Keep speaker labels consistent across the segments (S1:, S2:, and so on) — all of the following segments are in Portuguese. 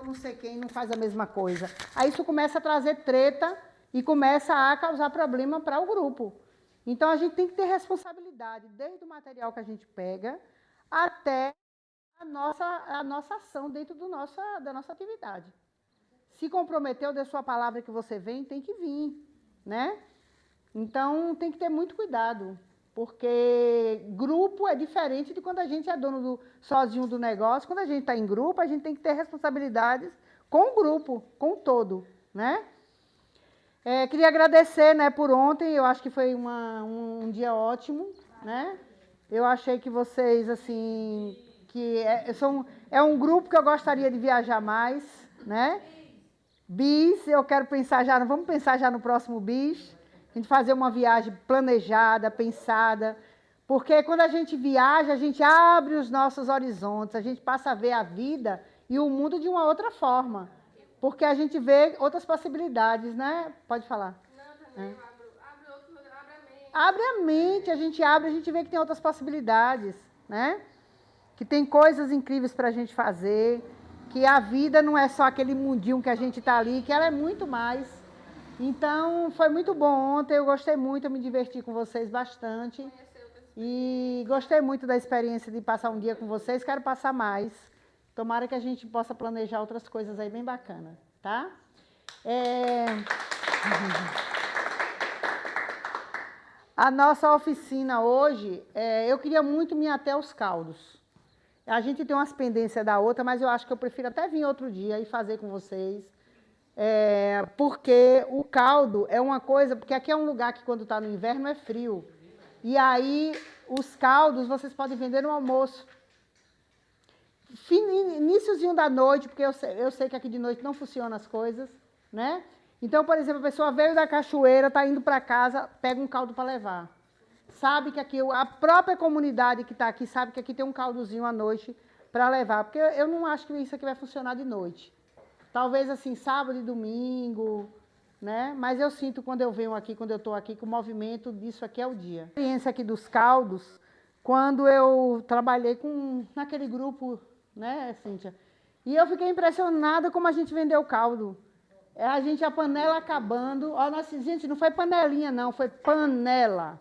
S1: não sei quem não faz a mesma coisa. Aí isso começa a trazer treta e começa a causar problema para o grupo. Então, a gente tem que ter responsabilidade, desde o material que a gente pega até a nossa ação dentro da nossa atividade. Se comprometeu, dê sua palavra que você vem, tem que vir, né? Então, tem que ter muito cuidado, porque grupo é diferente de quando a gente é dono sozinho do negócio. Quando a gente está em grupo, a gente tem que ter responsabilidades com o grupo, com o todo, né? Queria agradecer, né, por ontem, eu acho que foi um dia ótimo, né? Eu achei que vocês, assim, é um grupo que eu gostaria de viajar mais, né? Bis, eu quero pensar já, vamos pensar já no próximo bis, a gente fazer uma viagem planejada, pensada, porque quando a gente viaja, a gente abre os nossos horizontes, a gente passa a ver a vida e o mundo de uma outra forma, porque a gente vê outras possibilidades, né? Pode falar.
S2: Não, também abre a mente.
S1: Abre a mente, a gente vê que tem outras possibilidades, né? Que tem coisas incríveis para a gente fazer, que a vida não é só aquele mundinho que a gente está ali, que ela é muito mais. Então, foi muito bom ontem, eu gostei muito, eu me diverti com vocês bastante. E gostei muito da experiência de passar um dia com vocês, quero passar mais. Tomara que a gente possa planejar outras coisas aí bem bacanas, tá? A nossa oficina hoje, eu queria muito me ater aos caldos. A gente tem umas pendências da outra, mas eu acho que eu prefiro até vir outro dia e fazer com vocês. Porque o caldo é uma coisa, porque aqui é um lugar que quando está no inverno é frio. E aí os caldos vocês podem vender no almoço. Iníciozinho da noite, porque eu sei que aqui de noite não funcionam as coisas, né? Então, por exemplo, a pessoa veio da cachoeira, está indo para casa, pega um caldo para levar. Sabe que aqui, a própria comunidade que está aqui, sabe que aqui tem um caldozinho à noite para levar. Porque eu não acho que isso aqui vai funcionar de noite. Talvez assim, sábado e domingo, né? Mas eu sinto quando eu venho aqui, quando eu estou aqui, que o movimento disso aqui é o dia. A experiência aqui dos caldos, quando eu trabalhei naquele grupo, né, Cíntia? E eu fiquei impressionada como a gente vendeu o caldo. A panela acabando. Ó, gente, não foi panelinha, não, foi panela.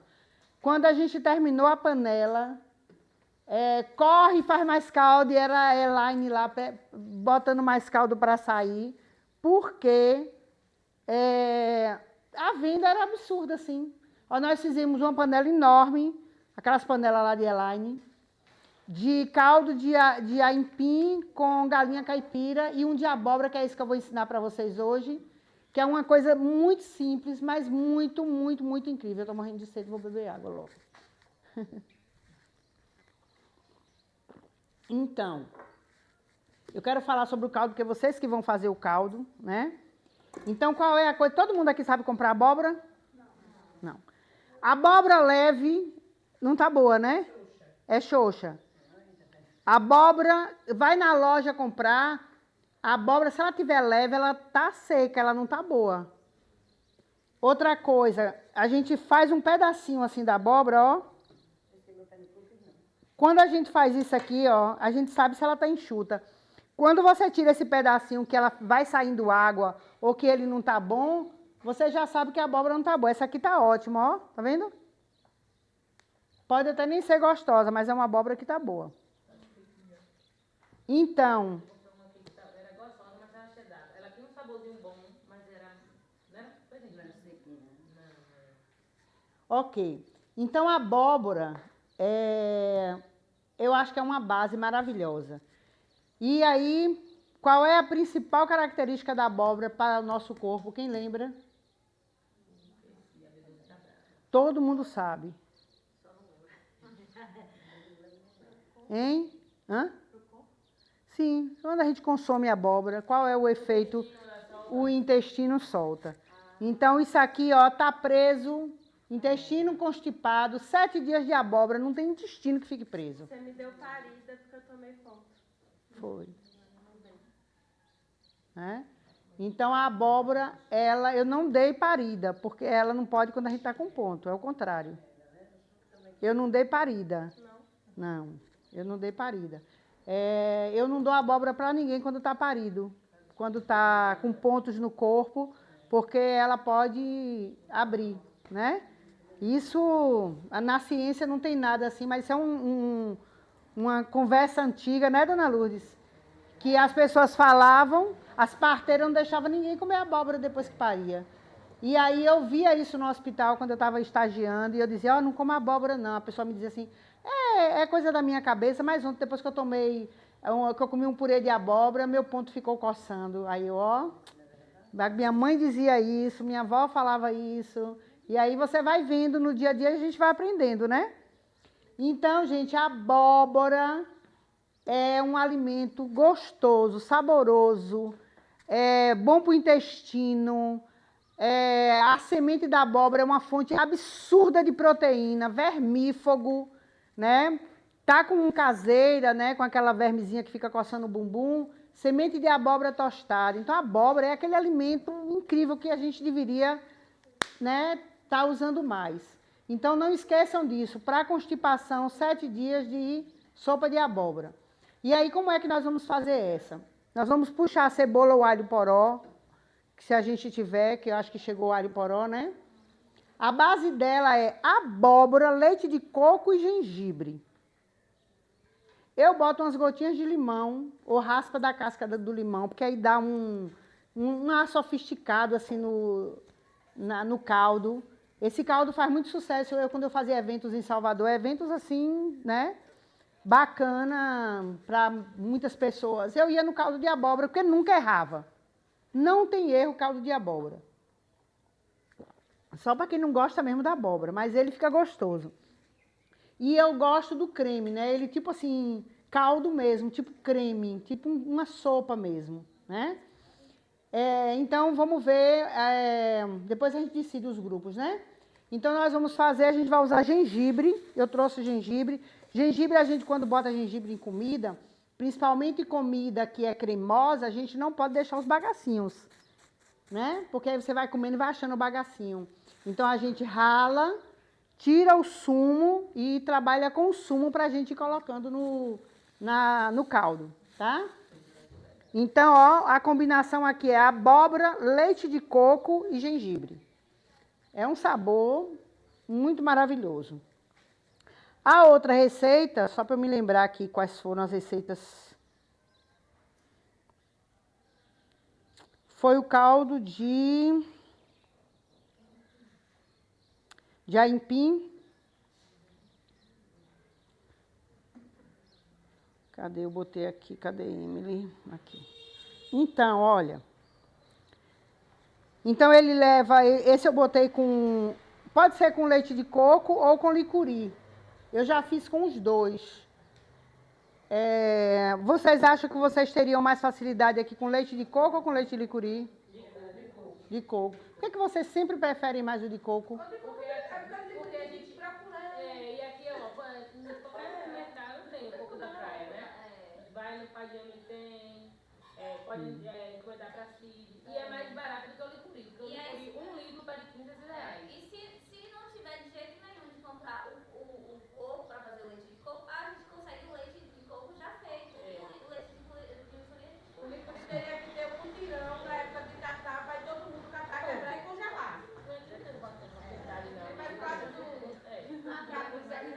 S1: Quando a gente terminou a panela, corre e faz mais caldo, e era a Elaine lá botando mais caldo para sair, porque a venda era absurda, assim. Ó, nós fizemos uma panela enorme, aquelas panelas lá de Elaine, de caldo de aipim com galinha caipira e um de abóbora, que é isso que eu vou ensinar para vocês hoje, que é uma coisa muito simples, mas muito, muito, muito incrível. Eu estou morrendo de sede, vou beber água logo. Então, eu quero falar sobre o caldo, porque vocês que vão fazer o caldo, né? Então, qual é a coisa? Todo mundo aqui sabe comprar abóbora? Não. Abóbora leve, não tá boa, né? É xoxa. Abóbora, vai na loja comprar, a abóbora, se ela tiver leve, ela tá seca, ela não tá boa. Outra coisa, a gente faz um pedacinho assim da abóbora, ó. Quando a gente faz isso aqui, ó, a gente sabe se ela está enxuta. Quando você tira esse pedacinho que ela vai saindo água ou que ele não está bom, você já sabe que a abóbora não está boa. Essa aqui está ótima, ó. Tá vendo? Pode até nem ser gostosa, mas é uma abóbora que está boa. Então...
S3: Era gostosa, mas era cheddar. Ela tinha um saborzinho bom, mas era... Não era sequinha.
S1: Ok. Então, a abóbora... eu acho que é uma base maravilhosa. E aí, qual é a principal característica da abóbora para o nosso corpo? Quem lembra? Todo mundo sabe. Hein? Hã? Sim, quando a gente consome abóbora, qual é o efeito? O intestino solta. Então, isso aqui, ó, tá preso... Intestino constipado, 7 dias de abóbora, não tem intestino que fique preso.
S2: Você me deu parida porque eu tomei conta.
S1: Foi. Então, a abóbora, eu não dei parida, porque ela não pode quando a gente está com ponto, é o contrário. Eu não dei parida. Não, eu não dei parida. Eu não dou abóbora para ninguém quando está parido. quando está com pontos no corpo, porque ela pode abrir, né? Isso, na ciência não tem nada assim, mas isso é uma conversa antiga, né, dona Lourdes? Que as pessoas falavam, as parteiras não deixavam ninguém comer abóbora depois que paria. E aí eu via isso no hospital quando eu estava estagiando, e eu dizia, ó, não como abóbora não. A pessoa me dizia assim, é coisa da minha cabeça, mas ontem, depois que eu tomei, que eu comi um purê de abóbora, meu ponto ficou coçando. Aí eu, ó, minha mãe dizia isso, minha avó falava isso, e aí você vai vendo no dia a dia, a gente vai aprendendo, né? Então, gente, a abóbora é um alimento gostoso, saboroso, bom para o intestino. A semente da abóbora é uma fonte absurda de proteína, vermífugo, né? Tá com caseira, né? Com aquela vermezinha que fica coçando o bumbum. Semente de abóbora tostada. Então, a abóbora é aquele alimento incrível que a gente deveria, né, tá usando mais. Então, não esqueçam disso. Para constipação, 7 dias de sopa de abóbora. E aí, como é que nós vamos fazer essa? Nós vamos puxar a cebola ou alho poró, que se a gente tiver, que eu acho que chegou o alho poró, né? A base dela é abóbora, leite de coco e gengibre. Eu boto umas gotinhas de limão, ou raspa da casca do limão, porque aí dá um ar sofisticado assim no caldo. Esse caldo faz muito sucesso. Quando eu fazia eventos em Salvador, eventos assim, né? Bacana para muitas pessoas. Eu ia no caldo de abóbora, porque nunca errava. Não tem erro caldo de abóbora. Só para quem não gosta mesmo da abóbora, mas ele fica gostoso. E eu gosto do creme, né? Ele tipo assim, caldo mesmo, tipo creme, tipo uma sopa mesmo, né? Então, vamos ver, depois a gente decide os grupos, né? Então, nós vamos fazer, a gente vai usar gengibre, eu trouxe gengibre. Gengibre, a gente quando bota gengibre em comida, principalmente comida que é cremosa, a gente não pode deixar os bagacinhos, né? Porque aí você vai comendo e vai achando o bagacinho. Então, a gente rala, tira o sumo e trabalha com o sumo para a gente ir colocando no caldo, tá? Então, ó, a combinação aqui é abóbora, leite de coco e gengibre. É um sabor muito maravilhoso. A outra receita, só para eu me lembrar aqui quais foram as receitas, foi o caldo de aipim. Cadê? Eu botei aqui, cadê Emily? Aqui. Então, olha. Então, ele leva, esse eu botei com, pode ser com leite de coco ou com licuri. Eu já fiz com os dois. Vocês acham que vocês teriam mais facilidade aqui com leite de coco ou com leite de licuri? De coco. Por que vocês sempre preferem mais o de coco?
S3: Porque a gente procura. E aqui, ó, no qualquer mercado tem um pouco da praia, né? Vai no Pagiano tem, pode encomendar pra si. E é mais barato do que o licuri. Porque o licuri, 1 litro tá de R$ 15.
S4: E se não tiver de jeito nenhum de comprar o coco para fazer o leite de coco, a gente consegue o leite de coco já feito. O leite de licuri.
S2: O licuri teria que ter um mutirão na época de catar, vai todo mundo catar, quebrar e congelar.
S3: Não é certeza bastante quantidade, não.
S2: É mais fácil tudo.
S3: Aqui a quantidade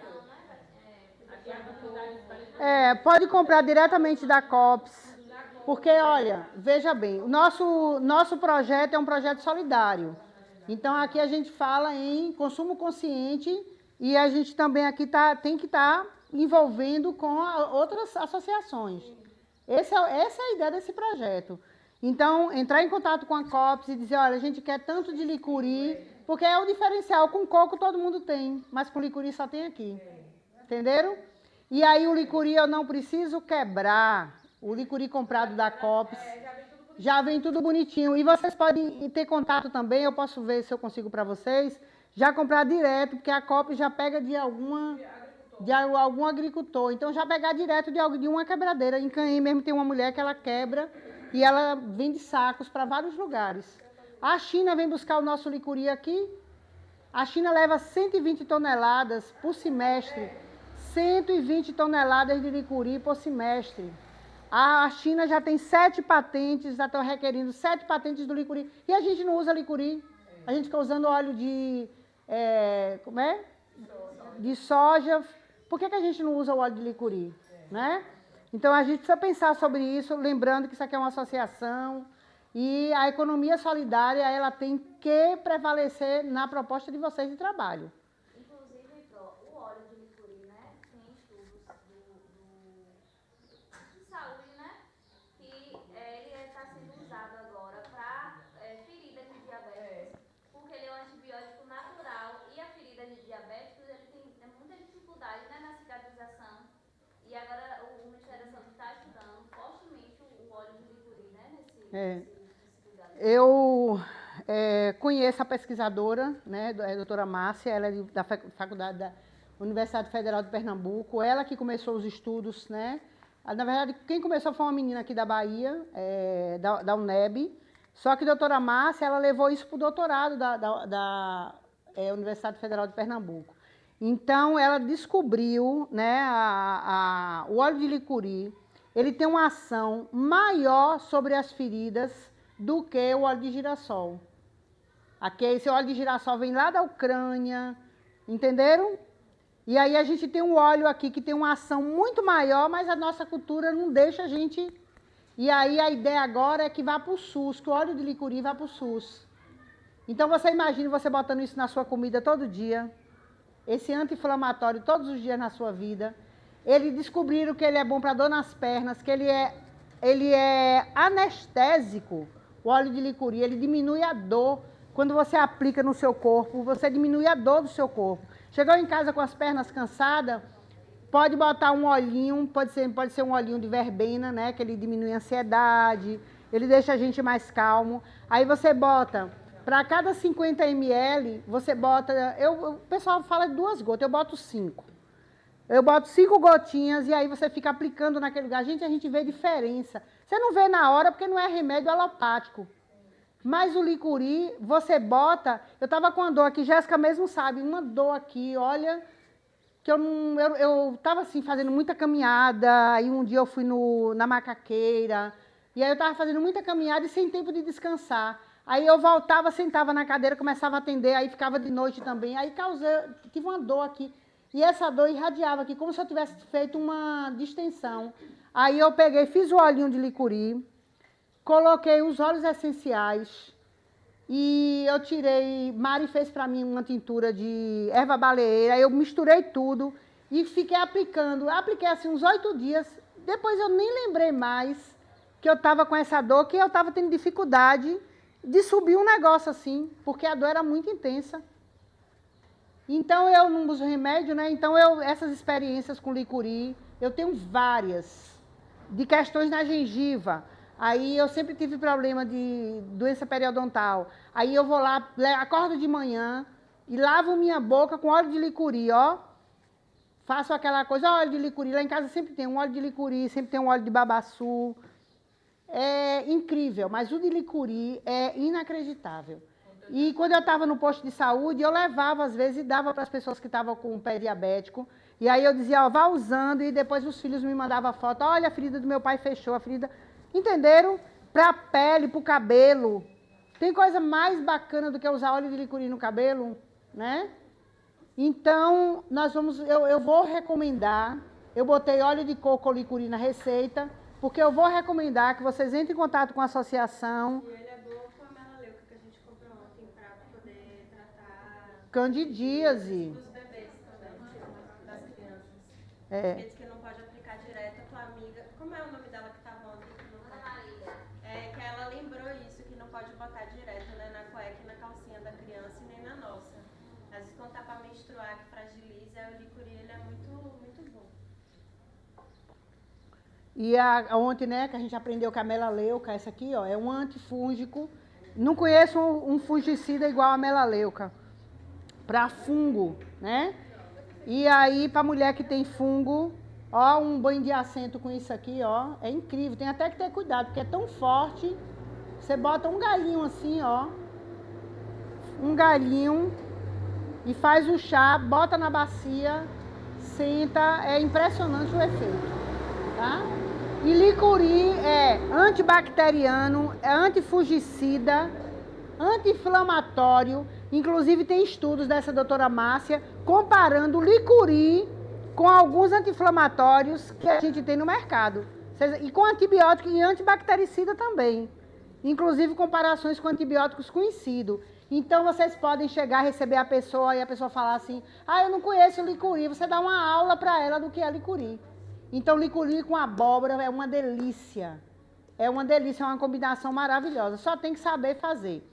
S1: Pode comprar diretamente da COPS. Porque, olha, veja bem, o nosso projeto é um projeto solidário. Então, aqui a gente fala em consumo consciente e a gente também aqui tem que estar envolvendo com outras associações. Essa é a ideia desse projeto. Então, entrar em contato com a COPS e dizer, olha, a gente quer tanto de licuri, porque é o diferencial. Com coco todo mundo tem, mas com licuri só tem aqui. Entenderam? E aí o licuri eu não preciso quebrar. O licuri comprado da COPS já vem tudo bonitinho. E vocês podem ter contato também, eu posso ver se eu consigo para vocês, já comprar direto, porque a COPS já pega de algum agricultor. Então, já pegar direto de uma quebradeira. Em Canhém mesmo tem uma mulher que ela quebra e ela vende sacos para vários lugares. A China vem buscar o nosso licuri aqui. A China leva 120 toneladas por semestre. 120 toneladas de licuri por semestre. A China já tem 7 patentes, já estão requerindo 7 patentes do licuri. E a gente não usa licuri. A gente fica usando óleo de... como é? De soja. Por que a gente não usa o óleo de licuri? Né? Então, a gente precisa pensar sobre isso, lembrando que isso aqui é uma associação e a economia solidária, ela tem que prevalecer na proposta de vocês de trabalho.
S4: Inclusive, o óleo de licuri, né, tem estudos de saúde, né, que ele está sendo usado agora para ferida de diabetes, porque ele é um antibiótico natural e a ferida de diabetes ele tem muita dificuldade, né, na cicatrização. E agora o Ministério da Saúde está estudando fortemente o óleo de licuri, né, nesse cuidado.
S1: Eu conheço a pesquisadora, né, a doutora Márcia, ela é da faculdade da Universidade Federal de Pernambuco, ela que começou os estudos, né? Na verdade, quem começou foi uma menina aqui da Bahia, da UNEB, só que a doutora Márcia, ela levou isso para o doutorado da Universidade Federal de Pernambuco. Então, ela descobriu, né, o óleo de licuri, ele tem uma ação maior sobre as feridas do que o óleo de girassol. Aqui, esse óleo de girassol vem lá da Ucrânia, entenderam? E aí a gente tem um óleo aqui que tem uma ação muito maior, mas a nossa cultura não deixa a gente... E aí a ideia agora é que vá para o SUS, que o óleo de licuri vá para o SUS. Então, você imagina você botando isso na sua comida todo dia, esse anti-inflamatório todos os dias na sua vida. Eles descobriram que ele é bom para dor nas pernas, que ele é anestésico, o óleo de licuri, ele diminui a dor. Quando você aplica no seu corpo, você diminui a dor do seu corpo. Chegou em casa com as pernas cansadas, pode botar um olhinho, pode ser um olhinho de verbena, né, que ele diminui a ansiedade, ele deixa a gente mais calmo. Aí você bota... Para cada 50 ml, você bota... o pessoal fala de 2 gotas, eu boto 5. Eu boto 5 gotinhas e aí você fica aplicando naquele lugar. Gente, a gente vê diferença. Você não vê na hora porque não é remédio alopático. Mas o licuri, você bota... Eu estava com uma dor aqui, Jéssica mesmo sabe, uma dor aqui, olha... que eu estava assim, fazendo muita caminhada, aí um dia eu fui na macaqueira, e aí eu estava fazendo muita caminhada e sem tempo de descansar. Aí eu voltava, sentava na cadeira, começava a atender, aí ficava de noite também. Aí tive uma dor aqui. E essa dor irradiava aqui, como se eu tivesse feito uma distensão. Aí eu peguei, fiz o olhinho de licuri, coloquei os óleos essenciais e eu tirei... Mari fez para mim uma tintura de erva baleeira, eu misturei tudo e fiquei aplicando. Apliquei assim uns 8 dias, depois eu nem lembrei mais que eu estava com essa dor, que eu estava tendo dificuldade de subir um negócio assim, porque a dor era muito intensa. Então, eu não uso remédio, né? Então, essas experiências com licuri, eu tenho várias, de questões na gengiva. Aí, eu sempre tive problema de doença periodontal. Aí, eu vou lá, acordo de manhã e lavo minha boca com óleo de licuri, ó. Faço aquela coisa, óleo de licuri. Lá em casa sempre tem um óleo de licuri, sempre tem um óleo de babaçu. É incrível, mas o de licuri é inacreditável. E quando eu estava no posto de saúde, eu levava às vezes e dava para as pessoas que estavam com o pé diabético. E aí eu dizia, ó, vá usando, e depois os filhos me mandavam foto, olha, a ferida do meu pai fechou, a ferida... Entenderam? Para a pele, para o cabelo. Tem coisa mais bacana do que usar óleo de licuri no cabelo, né? Então, eu vou recomendar, eu botei óleo de coco ou licuri na receita, porque eu vou recomendar que vocês entrem em contato com a associação.
S5: E ele é bom com a melaleuca que a gente comprou ontem para poder tratar
S1: Candidíase.
S5: dos bebês também, das crianças.
S1: É.
S5: Ele diz que não pode aplicar direto com a amiga. Como é o nome dela que estava ontem?
S4: Ana Maria.
S5: Que ela lembrou isso, que não pode botar direto, né, na cueca e na calcinha da criança e nem na nossa. Às vezes quando tá para menstruar, que fragiliza, o licuri ele é muito, muito bom.
S1: E ontem, né, que a gente aprendeu que a melaleuca, essa aqui, ó, é um antifúngico. Não conheço um fungicida igual a melaleuca. Para fungo, né? E aí, para mulher que tem fungo, ó, um banho de assento com isso aqui, ó, é incrível. Tem até que ter cuidado, porque é tão forte. Você bota um galinho assim, ó. Um galinho e faz o chá, bota na bacia, senta. É impressionante o efeito, tá? E licuri é antibacteriano, é antifungicida, anti-inflamatório. Inclusive tem estudos dessa doutora Márcia comparando o licuri com alguns anti-inflamatórios que a gente tem no mercado. E com antibiótico e antibactericida também. Inclusive comparações com antibióticos conhecidos. Então vocês podem chegar, receber a pessoa e a pessoa falar assim, eu não conheço o licuri. Você dá uma aula para ela do que é licuri. Então licuri com abóbora é uma delícia. É uma delícia, é uma combinação maravilhosa. Só tem que saber fazer.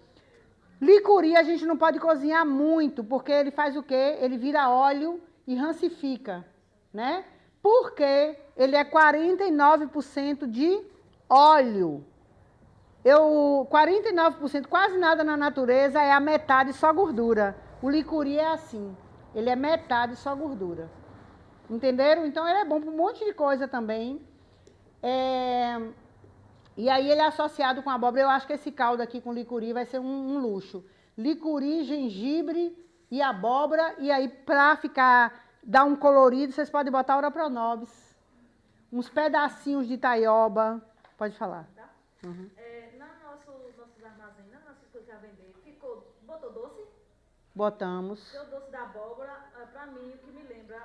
S1: Licuri a gente não pode cozinhar muito, porque ele faz o quê? Ele vira óleo e rancifica, né? Porque ele é 49% de óleo. 49%, quase nada na natureza, é a metade só gordura. O licuri é assim, ele é metade só gordura. Entenderam? Então ele é bom para um monte de coisa também. E aí ele é associado com abóbora. Eu acho que esse caldo aqui com licuri vai ser um luxo. Licuri, gengibre e abóbora. E aí para dar um colorido, vocês podem botar ora pronobis. Uns pedacinhos de taioba. Pode falar.
S6: Tá?
S1: Uhum.
S6: Nossos armazéns, nas nossas coisas a vender, botou doce?
S1: Botamos.
S6: Porque o doce da abóbora, pra mim, o que me lembra,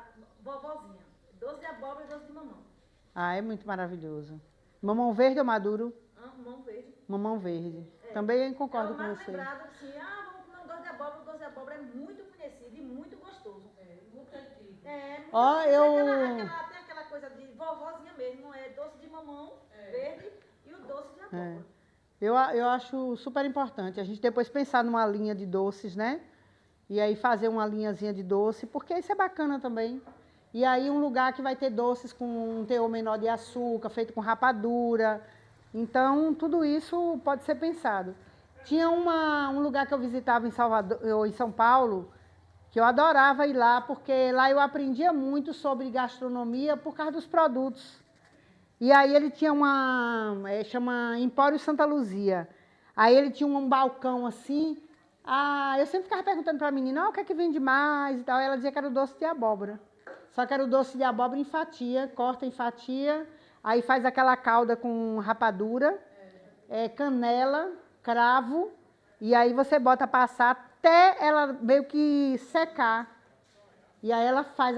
S6: vovozinha. Doce de abóbora e doce de mamão.
S1: É muito maravilhoso. Mamão verde ou maduro?
S6: Mamão verde.
S1: Mamão verde. Também concordo com você.
S6: Lembrado assim, vamos comer um doce de abóbora. O doce de abóbora é muito conhecido e muito gostoso.
S3: Muito antigo.
S6: Tem aquela coisa de vovozinha mesmo, não é? Doce de mamão verde e o doce de abóbora.
S1: Eu acho super importante a gente depois pensar numa linha de doces, né? E aí fazer uma linhazinha de doce, porque isso é bacana também. E aí um lugar que vai ter doces com um teor menor de açúcar, feito com rapadura. Então, tudo isso pode ser pensado. Tinha um lugar que eu visitava em São Paulo, que eu adorava ir lá, porque lá eu aprendia muito sobre gastronomia por causa dos produtos. E aí ele tinha chama Empório Santa Luzia. Aí ele tinha um balcão assim. Eu sempre ficava perguntando para a menina, o que é que vende mais e tal. Ela dizia que era o doce de abóbora. Só que era o doce de abóbora em fatia, corta em fatia, aí faz aquela calda com rapadura, canela, cravo, e aí você bota passar até ela meio que secar. E aí ela faz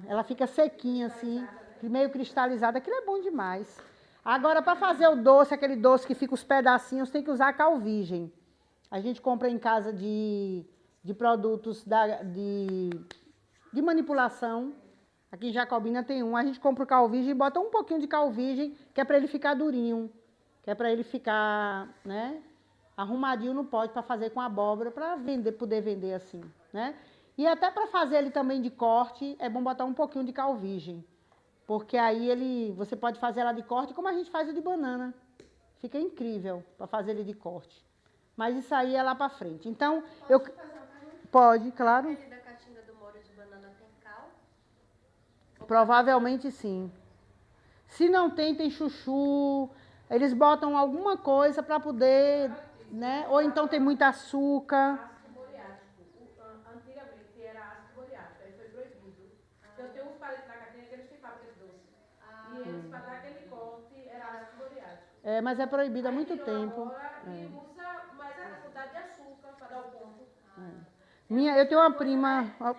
S1: ela fica sequinha assim, meio cristalizada, aquilo é bom demais. Agora, para fazer o doce, aquele doce que fica os pedacinhos, tem que usar cal virgem. A gente compra em casa de produtos de manipulação. Aqui em Jacobina tem a gente compra o cal virgem e bota um pouquinho de cal virgem, que é para ele ficar durinho, que é para ele ficar, né, arrumadinho no pote para fazer com abóbora, para poder vender assim, né? E até para fazer ele também de corte, é bom botar um pouquinho de cal virgem. Porque aí você pode fazer ela de corte, como a gente faz o de banana. Fica incrível para fazer ele de corte. Mas isso aí é lá para frente. Então,
S5: Posso fazer uma pergunta?
S1: Pode, claro.
S5: Aquele da caixinha do molho de banana tem cal?
S1: Provavelmente sim. Se não tem chuchu. Eles botam alguma coisa para poder, né? Ou então tem muito açúcar.
S2: Ácido boriátrico. Antigamente era ácido boriátrico, aí foi proibido. Eu tenho uns parentes na caixinha que eles têm fábrica de doce. E eles, para dar aquele corte, era ácido boriátrico.
S1: Mas é proibido há muito
S2: Tirou
S1: tempo.
S2: agora e usa mais a quantidade de açúcar para dar o ponto.
S1: Eu tenho uma prima.
S6: Uma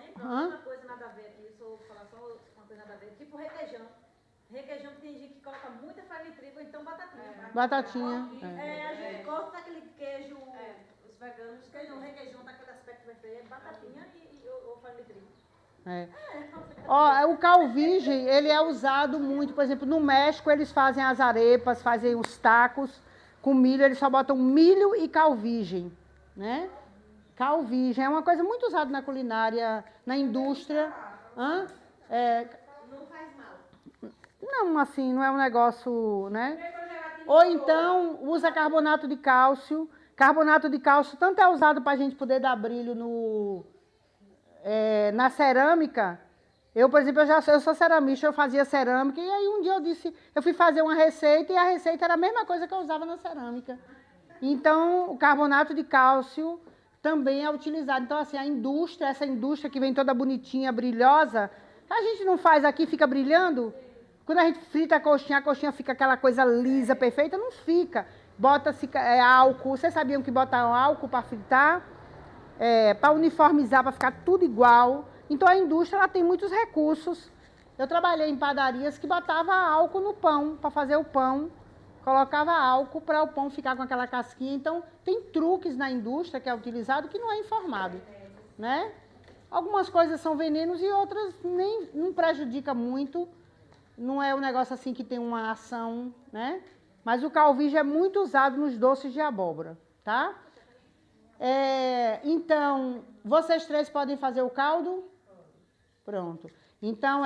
S6: coisa nada a ver aqui, só vou falar só uma coisa nada a ver. Tipo requeijão. Requeijão que tem gente que coloca muita farinha de trigo, ou então batatinha.
S1: Batatinha.
S6: A gente corta aquele queijo, os veganos, queijo, requeijão, daquele aspecto perfeito, batatinha ou farinha de trigo.
S1: O cal virgem, ele é usado muito, por exemplo, no México eles fazem as arepas, fazem os tacos com milho, eles só botam milho e cal virgem, né? Cal virgem é uma coisa muito usada na culinária, na indústria.
S5: Não faz mal.
S1: Não, assim, não é um negócio, né? Ou então usa carbonato de cálcio. Carbonato de cálcio tanto é usado para a gente poder dar brilho na cerâmica. Eu, por exemplo, eu sou ceramista, eu fazia cerâmica, e aí um dia eu fui fazer uma receita, e a receita era a mesma coisa que eu usava na cerâmica. Então, o carbonato de cálcio também é utilizado. Então, assim, essa indústria que vem toda bonitinha, brilhosa, a gente não faz aqui, fica brilhando. Quando a gente frita a coxinha fica aquela coisa lisa, perfeita? Não fica. Bota-se álcool. Vocês sabiam que botam álcool para fritar? Para uniformizar, para ficar tudo igual. Então, a indústria ela tem muitos recursos. Eu trabalhei em padarias que botava álcool no pão, para fazer o pão. Colocava álcool para o pão ficar com aquela casquinha. Então, tem truques na indústria que é utilizado que não é informado, né? Algumas coisas são venenos e outras nem não prejudica muito. Não é um negócio assim que tem uma ação, né? Mas o calvígio é muito usado nos doces de abóbora, tá? Então, vocês três podem fazer o caldo? Pronto. Então,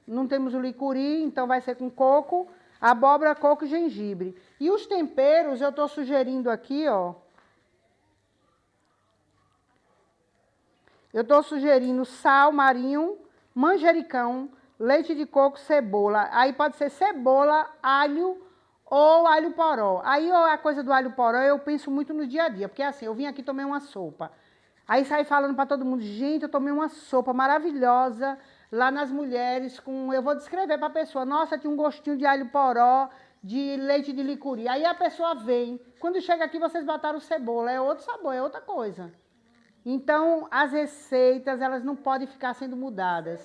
S1: não temos o licuri, então vai ser com coco, abóbora, coco e gengibre. E os temperos, eu estou sugerindo aqui, ó. Eu estou sugerindo sal marinho, manjericão, leite de coco, cebola. Aí pode ser cebola, alho ou alho poró. Aí a coisa do alho poró eu penso muito no dia a dia, porque assim, eu vim aqui tomei uma sopa. Aí saí falando para todo mundo, gente, eu tomei uma sopa maravilhosa lá nas mulheres, eu vou descrever para a pessoa, nossa, tinha um gostinho de alho poró, de leite de licuri. Aí a pessoa vem, quando chega aqui vocês botaram cebola, é outro sabor, é outra coisa. Então, as receitas, elas não podem ficar sendo mudadas.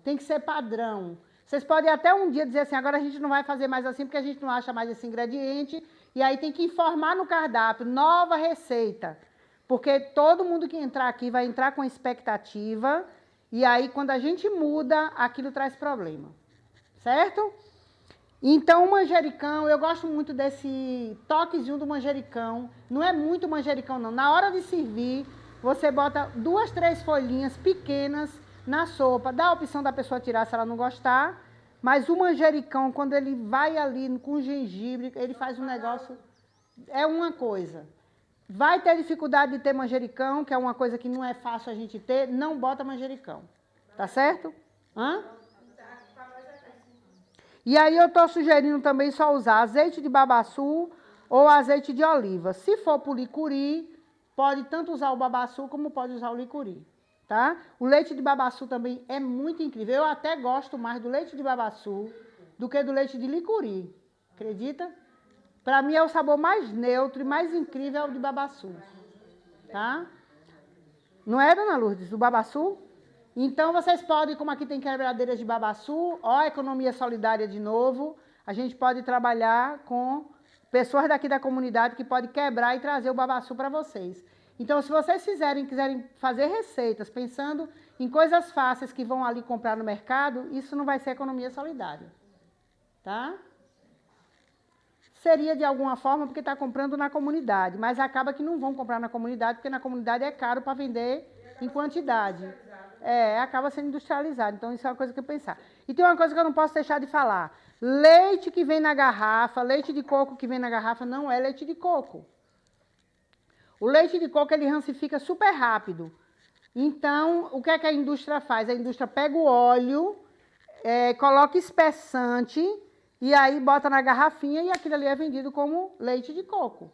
S1: Tem que ser padrão. Vocês podem até um dia dizer assim, agora a gente não vai fazer mais assim, porque a gente não acha mais esse ingrediente, e aí tem que informar no cardápio, nova receita. Porque todo mundo que entrar aqui vai entrar com expectativa, e aí quando a gente muda, aquilo traz problema. Certo? Então, o manjericão, eu gosto muito desse toquezinho do manjericão. Não é muito manjericão, não. Na hora de servir, você bota 2, 3 folhinhas pequenas na sopa. Dá a opção da pessoa tirar se ela não gostar. Mas o manjericão, quando ele vai ali com gengibre, ele faz um negócio... É uma coisa. Vai ter dificuldade de ter manjericão, que é uma coisa que não é fácil a gente ter, não bota manjericão. Tá certo? Hã? E aí eu estou sugerindo também só usar azeite de babaçu ou azeite de oliva. Se for para o licuri, pode tanto usar o babaçu como pode usar o licuri. Tá? O leite de babaçu também é muito incrível. Eu até gosto mais do leite de babaçu do que do leite de licuri. Acredita? Para mim é o sabor mais neutro e mais incrível é o de babaçu. Tá? Não é, dona Lourdes, do babaçu? Então, vocês podem, como aqui tem quebradeiras de babaçu, ó, a economia solidária de novo, a gente pode trabalhar com pessoas daqui da comunidade que podem quebrar e trazer o babaçu para vocês. Então, se vocês quiserem fazer receitas pensando em coisas fáceis que vão ali comprar no mercado, isso não vai ser economia solidária. Tá? Seria de alguma forma porque está comprando na comunidade, mas acaba que não vão comprar na comunidade, porque na comunidade é caro para vender em quantidade. Acaba sendo industrializado. Então, isso é uma coisa que eu pensar. E tem uma coisa que eu não posso deixar de falar. Leite que vem na garrafa, leite de coco que vem na garrafa, não é leite de coco. O leite de coco, ele rancifica super rápido. Então, o que é que a indústria faz? A indústria pega o óleo, coloca espessante, e aí bota na garrafinha, e aquilo ali é vendido como leite de coco.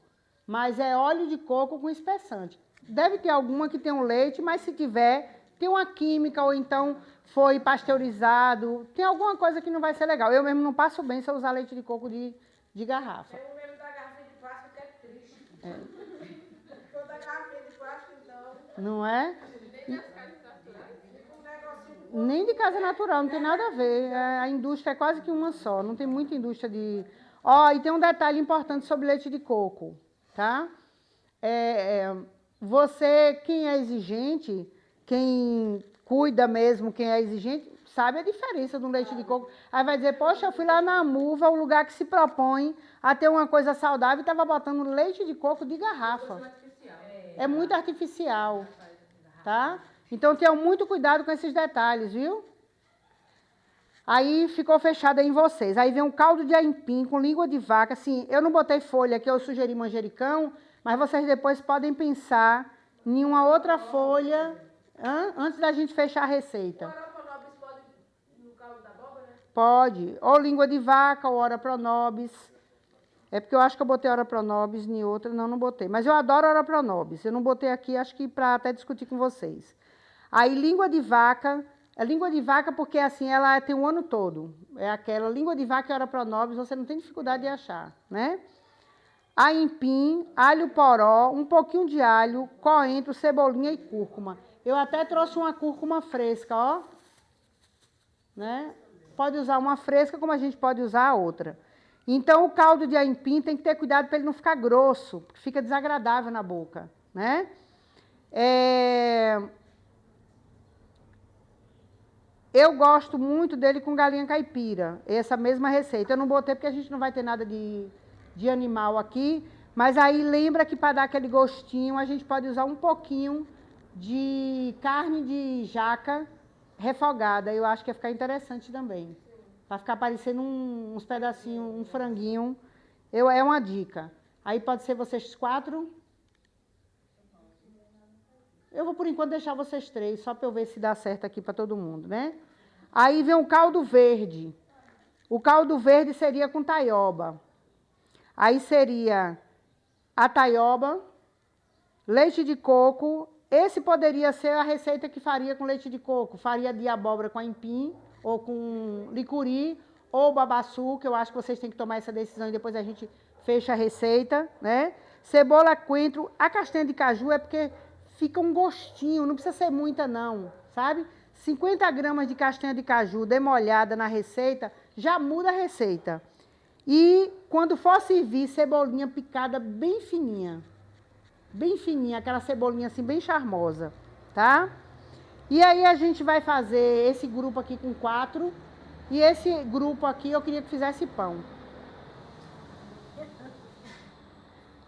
S1: Mas é óleo de coco com espessante. Deve ter alguma que tem um leite, mas se tiver... Tem uma química, ou então foi pasteurizado. Tem alguma coisa que não vai ser legal. Eu mesmo não passo bem se eu usar leite de coco de garrafa.
S2: Eu mesmo da garrafa de plástico que é triste. Toda garrafa de plástico, então...
S1: Não é?
S2: Um negocinho...
S1: Nem de casa natural, não tem nada a ver. A indústria é quase que uma só. Não tem muita indústria de... E tem um detalhe importante sobre leite de coco, tá? Você, quem é exigente... Quem cuida mesmo, quem é exigente, sabe a diferença do leite de coco. Aí vai dizer, poxa, eu fui lá na Muva, o lugar que se propõe a ter uma coisa saudável, e estava botando leite de coco de garrafa. É muito artificial, tá? Então, tenham muito cuidado com esses detalhes, viu? Aí, ficou fechado aí em vocês. Aí vem um caldo de aipim com língua de vaca. Assim, eu não botei folha aqui, eu sugeri manjericão, mas vocês depois podem pensar em uma outra folha... Antes da gente fechar a receita.
S2: O ora pronobis pode no caldo da abóbora?
S1: Pode. Ou língua de vaca, ou ora pronobis. É porque eu acho que eu botei ora pronobis em outra. Não botei. Mas eu adoro ora pronobis. Eu não botei aqui, acho que para até discutir com vocês. Aí, língua de vaca, É língua de vaca porque assim ela tem o ano todo. É aquela língua de vaca e ora pronobis, você não tem dificuldade de achar, né? Aipim, alho poró, um pouquinho de alho, coentro, cebolinha e cúrcuma. Eu até trouxe uma cúrcuma fresca, ó. Né? Pode usar uma fresca como a gente pode usar a outra. Então o caldo de aipim tem que ter cuidado para ele não ficar grosso, porque fica desagradável na boca, né? Eu gosto muito dele com galinha caipira, essa mesma receita. Eu não botei porque a gente não vai ter nada de animal aqui, mas aí lembra que para dar aquele gostinho, a gente pode usar um pouquinho de carne de jaca refogada. Eu acho que ia ficar interessante também. Vai ficar parecendo uns pedacinhos, um franguinho. É uma dica. Aí pode ser vocês 4. Eu vou, por enquanto, deixar vocês 3, só para eu ver se dá certo aqui para todo mundo, né? Aí vem o caldo verde. O caldo verde seria com taioba. Aí seria a taioba, leite de coco. Esse poderia ser a receita que faria com leite de coco. Faria de abóbora com aipim, ou com licuri, ou babaçu, que eu acho que vocês têm que tomar essa decisão e depois a gente fecha a receita, né? Cebola, coentro. A castanha de caju é porque fica um gostinho, não precisa ser muita não, sabe? 50 gramas de castanha de caju demolhada na receita, já muda a receita. E quando for servir, cebolinha picada bem fininha. Bem fininha, aquela cebolinha assim, bem charmosa, tá? E aí a gente vai fazer esse grupo aqui com 4. E esse grupo aqui eu queria que fizesse pão.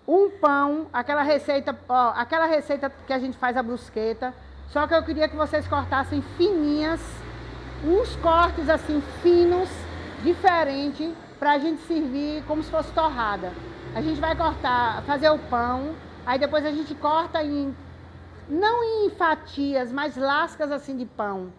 S1: Um pão, aquela receita que a gente faz a brusqueta, só que eu queria que vocês cortassem fininhas, uns cortes assim finos, diferentes, para a gente servir como se fosse torrada. A gente vai cortar, fazer o pão, aí depois a gente corta não em fatias, mas lascas assim de pão.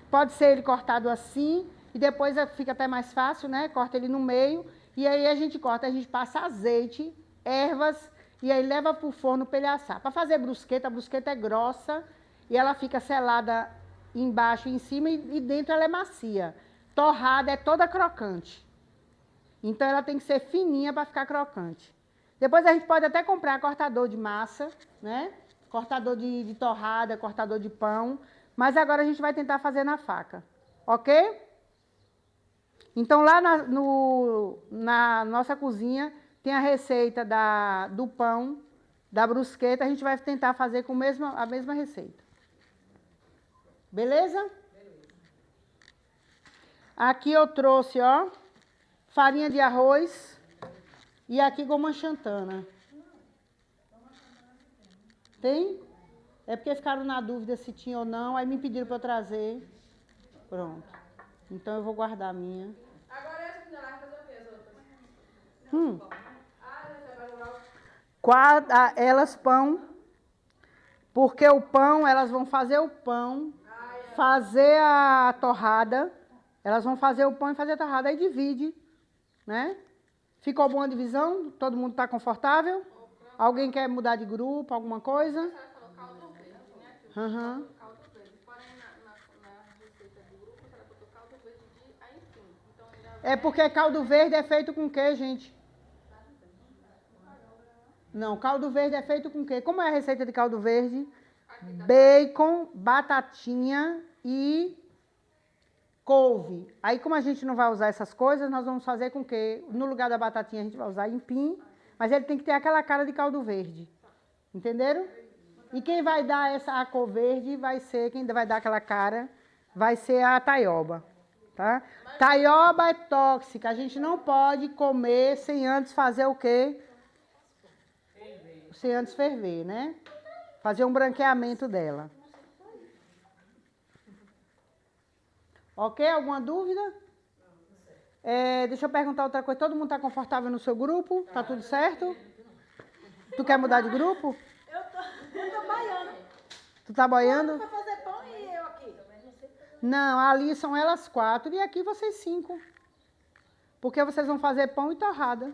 S1: Pode ser ele cortado assim, e depois fica até mais fácil, né? Corta ele no meio, e aí a gente passa azeite, ervas, e aí leva para o forno para ele assar. Para fazer brusqueta, a brusqueta é grossa, e ela fica selada embaixo e em cima, e dentro ela é macia. Torrada é toda crocante. Então ela tem que ser fininha para ficar crocante. Depois a gente pode até comprar cortador de massa, né? Cortador de torrada, cortador de pão. Mas agora a gente vai tentar fazer na faca. Ok? Então lá na nossa cozinha tem a receita do pão, da brusqueta. A gente vai tentar fazer com a mesma receita. Beleza? Aqui eu trouxe, ó, farinha de arroz e aqui goma xantana. Tem? É porque ficaram na dúvida se tinha ou não, aí me pediram para eu trazer. Pronto. Então eu vou guardar a minha.
S2: Agora essa que vai fazer o quê, as outras?
S1: Elas pão, porque o pão, elas vão fazer o pão, fazer a torrada, elas vão fazer o pão e fazer a torrada, aí divide, né? Ficou boa a divisão? Todo mundo está confortável? Alguém quer mudar de grupo, alguma coisa?
S4: A senhora falou caldo verde, né?
S1: Uhum.
S4: Caldo verde. Porém, na receita do grupo, a senhora botou caldo verde de aipim. Então,
S1: É porque caldo verde é feito com o quê, gente? Não, caldo verde é feito com o quê? Como é a receita de caldo verde? Bacon, batatinha e couve. Aí, como a gente não vai usar essas coisas, nós vamos fazer com que, no lugar da batatinha, a gente vai usar aipim, mas ele tem que ter aquela cara de caldo verde. Entenderam? E quem vai dar a cor verde quem vai dar aquela cara, vai ser a taioba. Tá? Taioba é tóxica, a gente não pode comer sem antes fazer o quê? Sem antes ferver, né? Fazer um branqueamento dela. Ok? Alguma dúvida? Deixa eu perguntar outra coisa. Todo mundo está confortável no seu grupo? Tá tudo certo? Tu quer mudar de grupo?
S6: Eu tô baiando.
S1: Tu tá boiando?
S6: Pra fazer pão e eu aqui.
S1: Não, ali são elas 4 e aqui vocês 5. Porque vocês vão fazer pão e torrada.